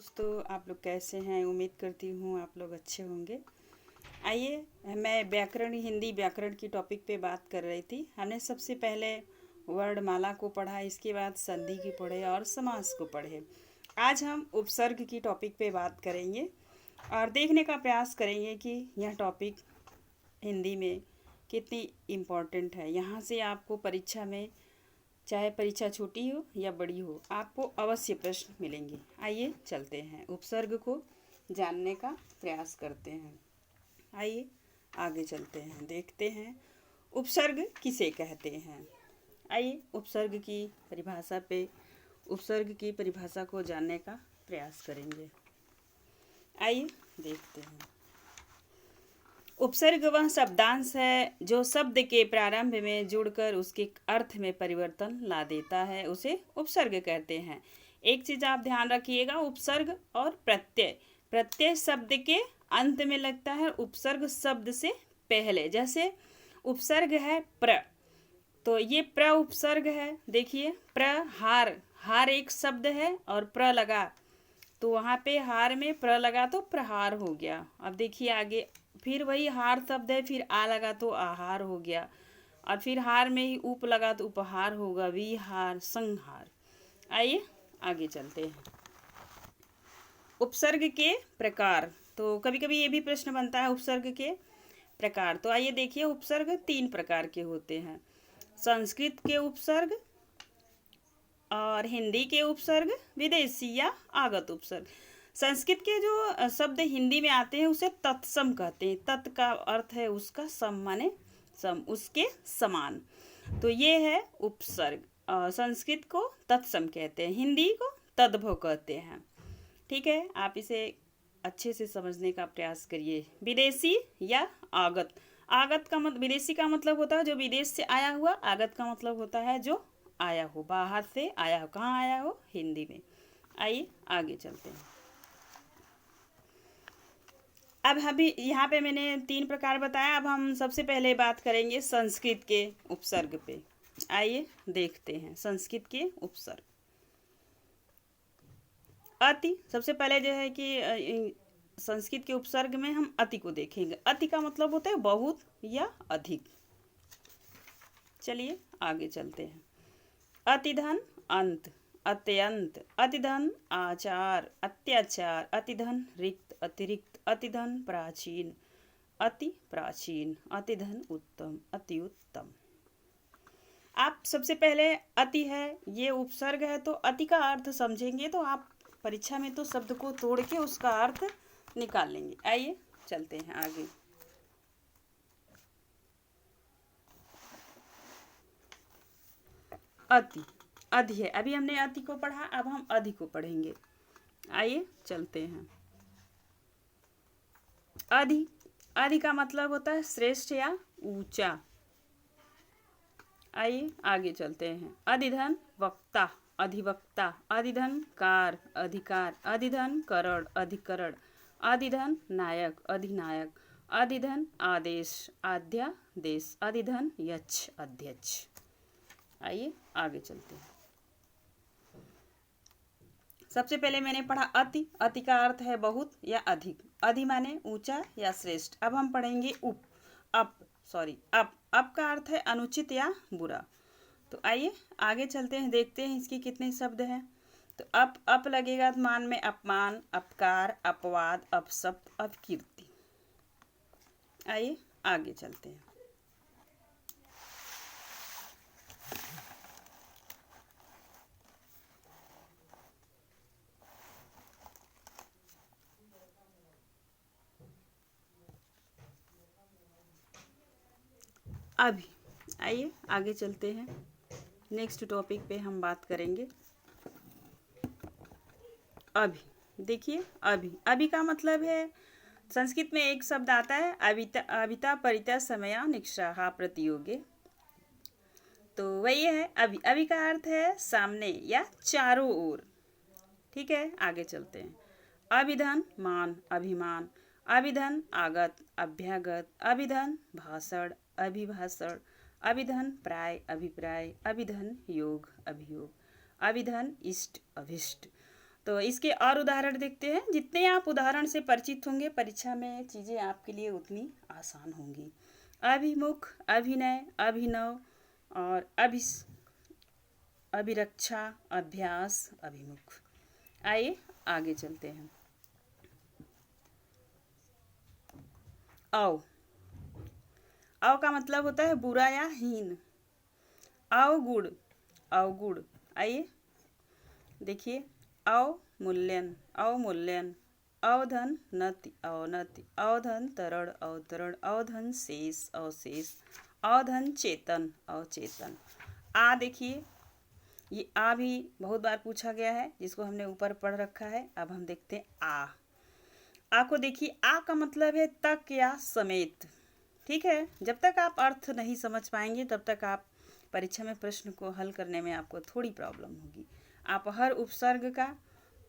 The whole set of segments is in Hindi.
दोस्तों, आप लोग कैसे हैं? उम्मीद करती हूँ आप लोग अच्छे होंगे। आइए, मैं हिंदी व्याकरण की टॉपिक पे बात कर रही थी। हमने सबसे पहले वर्णमाला को पढ़ा, इसके बाद संधि की पढ़े और समास को पढ़े। आज हम उपसर्ग की टॉपिक पे बात करेंगे और देखने का प्रयास करेंगे कि यह टॉपिक हिंदी में कितनी इम्पोर्टेंट है। यहाँ से आपको परीक्षा में, चाहे परीक्षा छोटी हो या बड़ी हो, आपको अवश्य प्रश्न मिलेंगे। आइए चलते हैं, उपसर्ग को जानने का प्रयास करते हैं। आइए आगे चलते हैं, देखते हैं उपसर्ग किसे कहते हैं। आइए उपसर्ग की परिभाषा को जानने का प्रयास करेंगे। आइए देखते हैं। उपसर्ग वह शब्दांश है जो शब्द के प्रारंभ में जुड़कर उसके अर्थ में परिवर्तन ला देता है, उसे उपसर्ग कहते हैं। एक चीज आप ध्यान रखिएगा, उपसर्ग और प्रत्यय। प्रत्यय शब्द के अंत में लगता है, उपसर्ग शब्द से पहले। जैसे उपसर्ग है प्र, तो ये प्र उपसर्ग है। देखिए प्रहार, हार एक शब्द है और प्र लगा, तो वहाँ पे हार में प्र लगा तो प्रहार हो गया। अब देखिए आगे, फिर वही हार शब्द है, फिर आ लगा तो आहार हो गया, और फिर हार में ही उप लगा तो उपहार होगा, विहार संहार। आइए आगे चलते हैं। उपसर्ग के प्रकार, तो कभी कभी ये भी प्रश्न बनता है उपसर्ग के प्रकार। तो आइए देखिए, उपसर्ग 3 प्रकार के होते हैं। संस्कृत के उपसर्ग और हिंदी के उपसर्ग, विदेशी या आगत उपसर्ग। संस्कृत के जो शब्द हिंदी में आते हैं उसे तत्सम कहते हैं। तत् का अर्थ है उसका, सम माने सम, उसके समान। तो ये है उपसर्ग। संस्कृत को तत्सम कहते हैं, हिंदी को तद्भव कहते हैं। ठीक है, आप इसे अच्छे से समझने का प्रयास करिए। विदेशी या आगत। आगत का मतलब, विदेशी का मतलब होता है जो विदेश से आया हुआ, आगत का मतलब होता है जो आया हो, बाहर से आया हो। कहाँ आया हो? हिंदी में। आइए आगे चलते हैं। अब अभी यहाँ पे मैंने 3 प्रकार बताया। अब हम सबसे पहले बात करेंगे संस्कृत के उपसर्ग पे। आइए देखते हैं संस्कृत के उपसर्ग। अति, सबसे पहले जो है कि संस्कृत के उपसर्ग में हम अति को देखेंगे। अति का मतलब होता है बहुत या अधिक। चलिए आगे चलते हैं। अतिधन अंत, अत्यंत, अतिधन आचार, अत्याचार, अतिधन रिक्त, अतिरिक्त, अतिधन प्राचीन, अति प्राचीन, अतिधन उत्तम, अति उत्तम। आप सबसे पहले अति है, ये उपसर्ग है, तो अति का अर्थ समझेंगे तो आप परीक्षा में तो शब्द को तोड़ के उसका अर्थ निकाल लेंगे। आइए चलते हैं आगे। अति, अधि है। अभी हमने अति को पढ़ा, अब हम अधि को पढ़ेंगे। आइए चलते हैं। अधि, अधि का मतलब होता है श्रेष्ठ या ऊंचा। आइए आगे चलते हैं। अधिधन वक्ता, अधिवक्ता, अधिधन कार, अधिकार, अधिधन करण, अधिकरण, अधिधन नायक, अधिनायक, अधिधन आदेश, आध्यादेश, अधिधन यक्ष, अध्यक्ष। आइए आगे चलते हैं। सबसे पहले मैंने पढ़ा अति। अति का अर्थ है बहुत या अधिक। अधि माने ऊंचा या श्रेष्ठ। अब हम पढ़ेंगे उप, अप का अर्थ है अनुचित या बुरा। तो आइए आगे चलते हैं, देखते हैं इसके कितने शब्द हैं। तो अप लगेगा तो मान में अपमान, अपकार, अपवाद, अपशब्द, अपकीर्ति। आइए आगे चलते हैं। अभी आइए आगे चलते हैं, नेक्स्ट टॉपिक पे हम बात करेंगे। अभी देखिए, अभी का मतलब है, संस्कृत में एक शब्द आता है अविता परिता समया निक्षाहा प्रतियोगे, तो वही है अभी। अभी का अर्थ है सामने या चारों ओर। ठीक है, आगे चलते हैं। अभिधन मान, अभिमान, अभिधन आगत, अभ्यागत, अभिधन भाषण, अभिभाषण, अभिधन प्राय, अभिप्राय, अभिधन योग, अभियोग, अभिधन इष्ट, अभिष्ट। तो इसके और उदाहरण देखते हैं। जितने आप उदाहरण से परिचित होंगे परीक्षा में चीज़ें आपके लिए उतनी आसान होंगी। अभिमुख, अभिनय, अभिनव और अभिरक्षा, अभ्यास, अभिमुख। आइए आगे चलते हैं। अव, अव का मतलब होता है बुरा या हीन। अवगुण, अवगुण। आइए देखिए, अवमूल्यन, अवमूल्यन, अवधन, नति, अवनति, अवधन तरण, अवतरण, अवधन शेष, अवशेष, अवधन चेतन, अवचेतन। आ देखिए, ये आ भी बहुत बार पूछा गया है, जिसको हमने ऊपर पढ़ रखा है। अब हम देखते हैं आ को देखिए, आ का मतलब है तक या समेत। ठीक है, जब तक आप अर्थ नहीं समझ पाएंगे तब तक आप परीक्षा में प्रश्न को हल करने में आपको थोड़ी प्रॉब्लम होगी। आप हर उपसर्ग का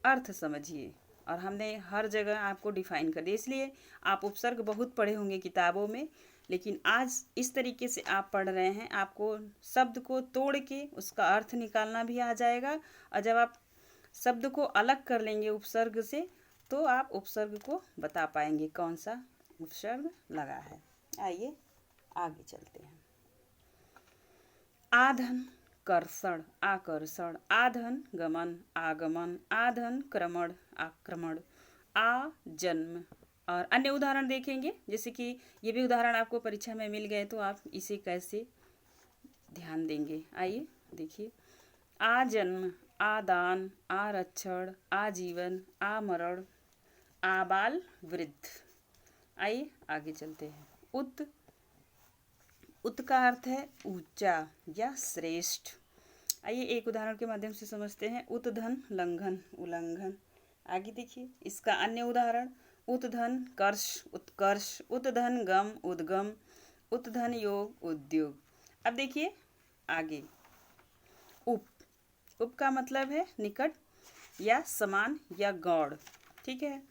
अर्थ समझिए, और हमने हर जगह आपको डिफाइन कर दिया। इसलिए आप उपसर्ग बहुत पढ़े होंगे किताबों में, लेकिन आज इस तरीके से आप पढ़ रहे हैं, आपको शब्द को तोड़ के उसका अर्थ निकालना भी आ जाएगा। और जब आप शब्द को अलग कर लेंगे उपसर्ग से, तो आप उपसर्ग को बता पाएंगे कौन सा उपसर्ग लगा है। आइए आगे चलते हैं। आधन, कर्षण, आकर्षण, आधन गमन, आगमन, आधन क्रमण, आक्रमण, आजन्म। और अन्य उदाहरण देखेंगे, जैसे कि ये भी उदाहरण आपको परीक्षा में मिल गए, तो आप इसे कैसे ध्यान देंगे। आइए देखिए, आजन्म, आदान, आरक्षण, आजीवन, आमरण, आबाल वृद्ध। आइए आगे चलते हैं। उत का अर्थ है ऊंचा या श्रेष्ठ। आइए एक उदाहरण के माध्यम से समझते हैं। उत्धन, लंघन, उल्लंघन। आगे देखिए इसका अन्य उदाहरण। उत्धन कर्ष, उत्कर्ष, उत्धन गम, उद्गम, उत्धन योग, उद्योग। अब देखिए आगे, उप का मतलब है निकट या समान या गौड़। ठीक है,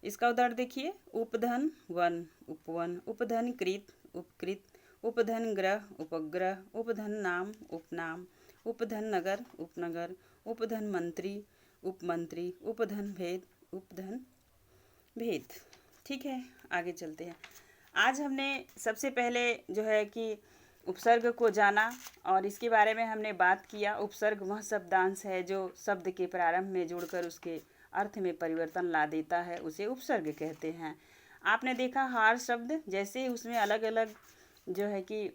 इसका उदाहरण देखिए। उपधन वन, उपवन, उपधन कृत, उपकृत, उपधन ग्रह, उपग्रह, उपधन नाम, उपनाम, उपधन नगर, उपनगर, उपधन मंत्री, उपमंत्री, उपधन भेद, उपधन भेद। ठीक है, आगे चलते हैं। आज हमने सबसे पहले जो है कि उपसर्ग को जाना, और इसके बारे में हमने बात किया। उपसर्ग वह शब्दांश है जो शब्द के प्रारंभ में जुड़कर उसके अर्थ में परिवर्तन ला देता है, उसे उपसर्ग कहते हैं। आपने देखा हर शब्द जैसे उसमें अलग अलग जो है कि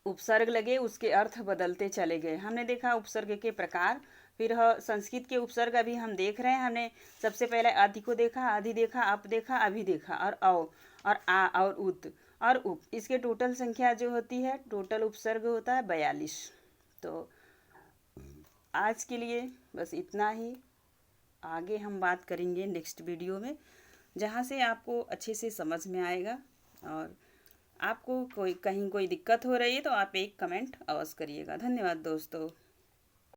उपसर्ग लगे, उसके अर्थ बदलते चले गए। हमने देखा उपसर्ग के प्रकार। फिर संस्कृत के उपसर्ग अभी हम देख रहे हैं। हमने सबसे पहले आदि को देखा, आदि देखा, अप देखा, अभी देखा, और औ और आ और उत और उप। इसके टोटल संख्या जो होती है, टोटल उपसर्ग होता है 42। तो आज के लिए बस इतना ही। आगे हम बात करेंगे नेक्स्ट वीडियो में, जहाँ से आपको अच्छे से समझ में आएगा। और आपको कहीं कोई दिक्कत हो रही है तो आप एक कमेंट अवश्य करिएगा। धन्यवाद दोस्तों।